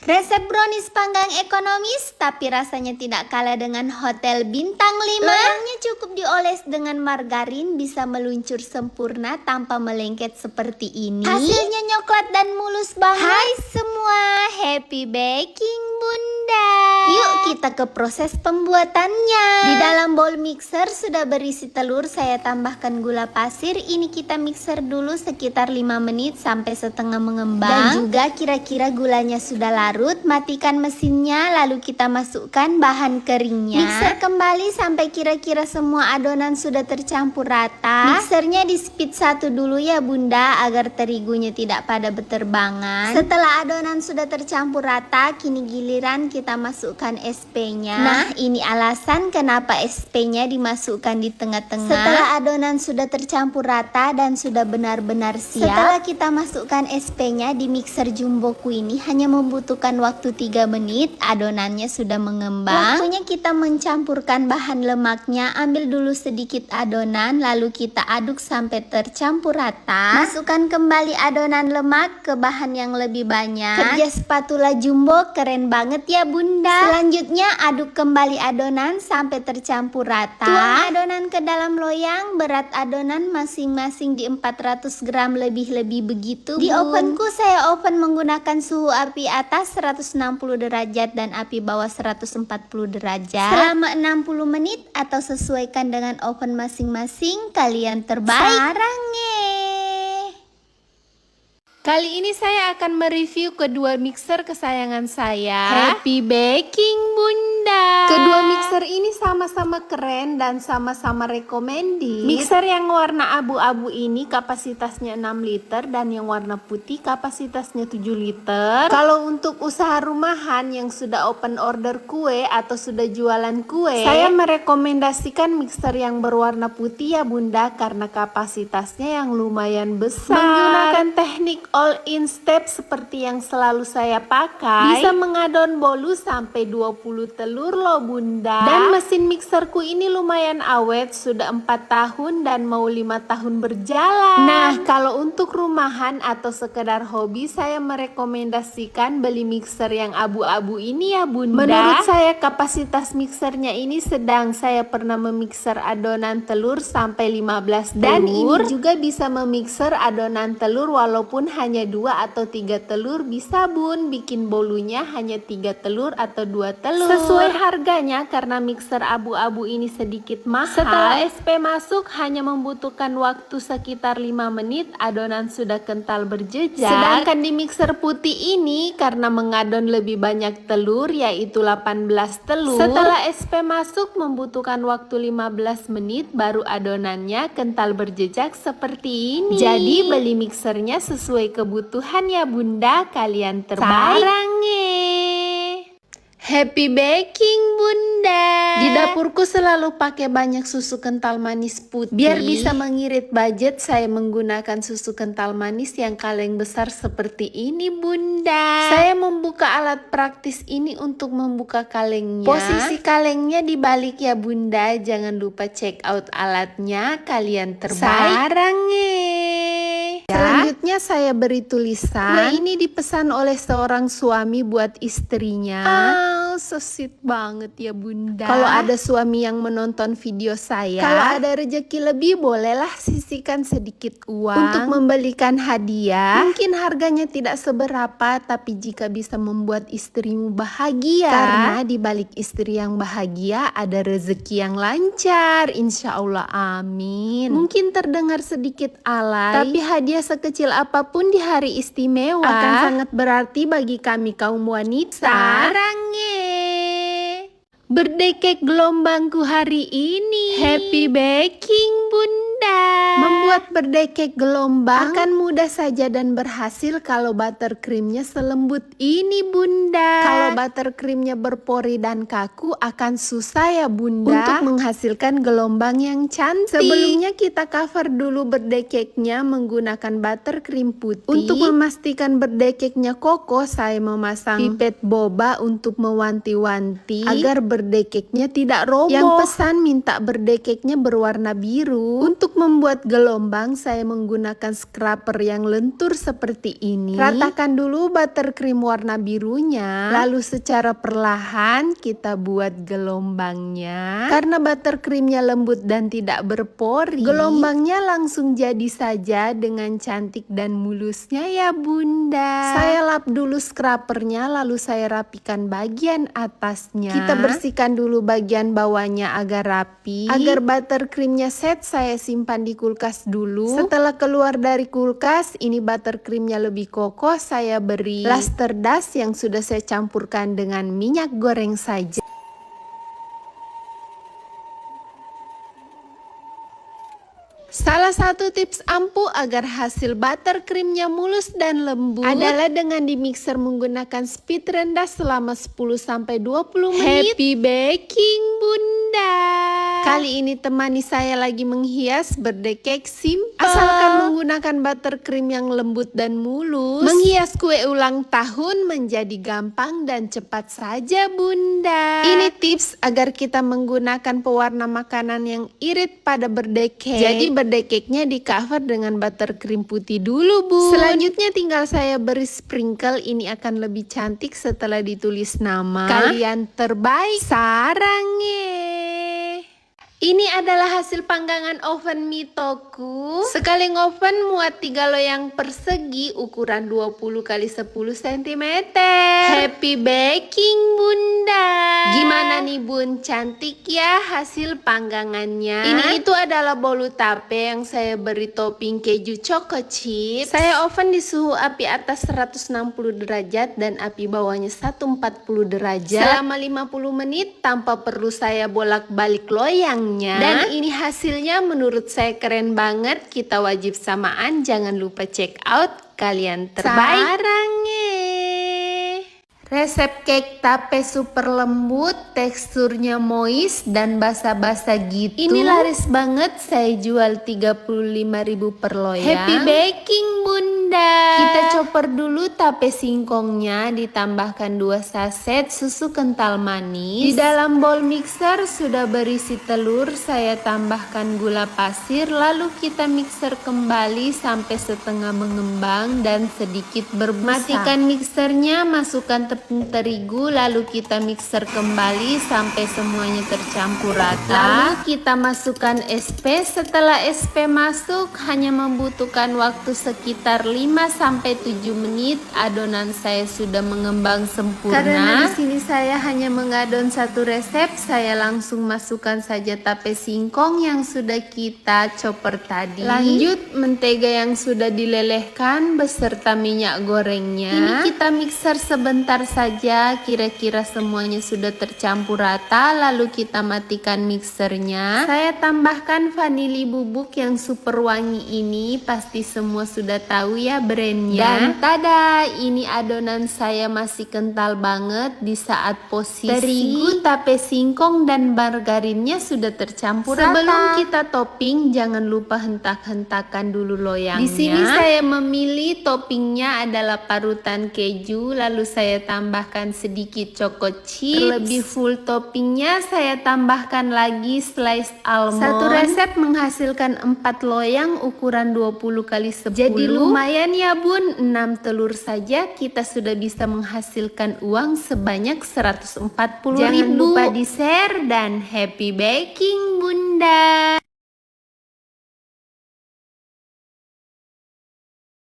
Resep brownies panggang ekonomis tapi rasanya tidak kalah dengan hotel bintang 5. Loyangnya cukup dioles dengan margarin, bisa meluncur sempurna tanpa melengket seperti ini. Hasilnya nyoklat dan mulus banget. Hai semua, happy baking Bunda. Yuk kita ke proses pembuatannya. Di dalam bowl mixer sudah berisi telur, saya tambahkan gula pasir. Ini kita mixer dulu sekitar 5 menit sampai setengah mengembang. Dan juga kira-kira gulanya sudah larut, matikan mesinnya lalu kita masukkan bahan keringnya. Mixer kembali sampai kira-kira semua adonan sudah tercampur rata. Mixernya di speed 1 dulu ya Bunda, agar terigunya tidak pada berterbangan. Setelah adonan sudah tercampur rata, kini giliran kita masukkan SP-nya. Nah, ini alasan kenapa SP-nya dimasukkan di tengah-tengah. Setelah adonan sudah tercampur rata dan sudah benar-benar siap, setelah kita masukkan SP-nya di mixer jumboku ini hanya membutuhkan waktu 3 menit, adonannya sudah mengembang. Waktunya kita mencampurkan bahan lemaknya. Ambil dulu sedikit adonan lalu kita aduk sampai tercampur rata. Masukkan kembali adonan lemak ke bahan yang lebih banyak. Kerja spatula jumbo keren banget ya Bunda. Selanjutnya aduk kembali adonan sampai tercampur rata. Tuang adonan ke dalam loyang. Berat adonan masing-masing di 400 gram lebih-lebih begitu. Di ovenku saya oven menggunakan suhu api atas 160 derajat dan api bawah 140 derajat selama 60 menit atau sesuaikan dengan oven masing-masing kalian terbaik. Sarange. Kali ini saya akan mereview kedua mixer kesayangan saya, Happy Baking Bunda. Kedua mixer ini sama-sama keren dan sama-sama recommended. Mixer yang warna abu-abu ini kapasitasnya 6 liter dan yang warna putih kapasitasnya 7 liter. Kalau untuk usaha rumahan yang sudah open order kue atau sudah jualan kue, saya merekomendasikan mixer yang berwarna putih ya Bunda, karena kapasitasnya yang lumayan besar. Menggunakan teknik all-in step seperti yang selalu saya pakai, bisa mengadon bolu sampai 20 telur loh Bunda. Dan mesin mixerku ini lumayan awet, sudah 4 tahun dan mau 5 tahun berjalan. Nah, kalau untuk rumahan atau sekedar hobi, saya merekomendasikan beli mixer yang abu-abu ini ya Bunda. Menurut saya kapasitas mixernya ini sedang. Saya pernah memixer adonan telur sampai 15 telur. Dan ini juga bisa memixer adonan telur walaupun hanya 2 atau 3 telur bisa Bun. Bikin bolunya hanya 3 telur atau 2 telur. Sesuai harganya karena mixer abu-abu ini sedikit mahal. Setelah SP masuk hanya membutuhkan waktu sekitar 5 menit, adonan sudah kental berjejak. Sedangkan di mixer putih ini karena mengadon lebih banyak telur, yaitu 18 telur. Setelah SP masuk membutuhkan waktu 15 menit baru adonannya kental berjejak seperti ini. Jadi beli mixernya sesuai kebutuhan ya Bunda, kalian terbaik. Sarange. Happy Baking Bunda. Di dapurku selalu pakai banyak susu kental manis putih. Biar bisa mengirit budget, saya menggunakan susu kental manis yang kaleng besar seperti ini Bunda. Saya membuka alat praktis ini untuk membuka kalengnya. Posisi kalengnya dibalik ya Bunda. Jangan lupa check out alatnya, kalian terbaik. Sarange. Selanjutnya saya beri tulisan, kue ini dipesan oleh seorang suami buat istrinya. So sweet banget ya Bunda. Kalau ada suami yang menonton video saya, kalau ada rezeki lebih bolehlah sisihkan sedikit uang untuk membelikan hadiah. Mungkin harganya tidak seberapa, tapi jika bisa membuat istrimu bahagia, karena di balik istri yang bahagia ada rezeki yang lancar, insya Allah, amin. Mungkin terdengar sedikit alay, tapi hadiah sekecil apapun di hari istimewa akan sangat berarti bagi kami kaum wanita. Sarange. Birthday cake gelombangku hari ini, Happy Baking Bunda. Membuat birthday cake gelombang akan mudah saja dan berhasil kalau buttercreamnya selembut ini Bunda. Kalau buttercreamnya berpori dan kaku akan susah ya Bunda untuk menghasilkan gelombang yang cantik. Sebelumnya kita cover dulu birthday cake-nya menggunakan buttercream putih. Untuk memastikan birthday cake-nya kokoh, saya memasang pipet boba untuk mewanti-wanti agar birthday cake-nya tidak roboh. Yang pesan minta birthday cake-nya berwarna biru. Untuk Untuk membuat gelombang, saya menggunakan scraper yang lentur seperti ini. Ratakan dulu buttercream warna birunya, lalu secara perlahan kita buat gelombangnya. Karena buttercreamnya lembut dan tidak berpori, gelombangnya langsung jadi saja dengan cantik dan mulusnya ya bunda. Saya lap dulu scrapernya, lalu saya rapikan bagian atasnya. Kita bersihkan dulu bagian bawahnya agar rapi. Agar buttercreamnya set, saya simpan di kulkas dulu. Setelah keluar dari kulkas, ini buttercreamnya lebih kokoh. Saya beri luster dust yang sudah saya campurkan dengan minyak goreng saja. Salah satu tips ampuh agar hasil buttercreamnya mulus dan lembut adalah dengan di mixer menggunakan speed rendah selama 10-20 menit. Happy baking bunda. Kali ini temani saya lagi menghias birthday cake simple. Asalkan menggunakan buttercream yang lembut dan mulus, menghias kue ulang tahun menjadi gampang dan cepat saja bunda. Ini tips agar kita menggunakan pewarna makanan yang irit pada birthday cake. Jadi birthday cake-nya di cover dengan buttercream putih dulu bun. Selanjutnya tinggal saya beri sprinkle. Ini akan lebih cantik setelah ditulis nama. Kalian terbaik sarangnya. Ini adalah hasil panggangan oven mitoku. Sekali oven muat 3 loyang persegi ukuran 20 x 10 cm. Happy baking bunda. Gimana nih bun, cantik ya hasil panggangannya. Ini itu adalah bolu tape yang saya beri topping keju choco chip. Saya oven di suhu api atas 160 derajat dan api bawahnya 140 derajat selama 50 menit tanpa perlu saya bolak-balik loyang. Dan ini hasilnya menurut saya keren banget. Kita wajib samaan, jangan lupa check out. Kalian terbaik. Sarangnya. Resep cake tape super lembut, teksturnya moist dan basa-basa gitu. Ini laris banget, saya jual 35.000 per loyang. Happy baking bunda. Kita chopper dulu tape singkongnya, ditambahkan 2 saset susu kental manis. Di dalam bowl mixer sudah berisi telur, saya tambahkan gula pasir, lalu kita mixer kembali sampai setengah mengembang dan sedikit berbusa. Matikan mixernya, masukkan tepung terigu, lalu kita mixer kembali sampai semuanya tercampur rata. Lalu kita masukkan SP. Setelah SP masuk, hanya membutuhkan waktu sekitar 5-7 menit. Adonan saya sudah mengembang sempurna. Karena di sini saya hanya mengadon satu resep, saya langsung masukkan saja tape singkong yang sudah kita chopper tadi. Lanjut mentega yang sudah dilelehkan beserta minyak gorengnya. Ini kita mixer sebentar saja, kira-kira semuanya sudah tercampur rata, lalu kita matikan mixernya. Saya tambahkan vanili bubuk yang super wangi ini, pasti semua sudah tahu ya brandnya. Dan tada, ini adonan saya masih kental banget. Di saat posisi terigu, tape singkong dan margarinnya sudah tercampur rata. Sebelum kita topping, jangan lupa hentak-hentakan dulu loyangnya. Di sini saya memilih toppingnya adalah parutan keju, lalu saya tambahkan sedikit choco chips. Terlebih full toppingnya saya tambahkan lagi slice almond. Satu resep menghasilkan 4 loyang ukuran 20 x 10. Jadi lumayan ya bun, 6 telur saja kita sudah bisa menghasilkan uang sebanyak 140.000. Jangan lupa di share dan happy baking bunda.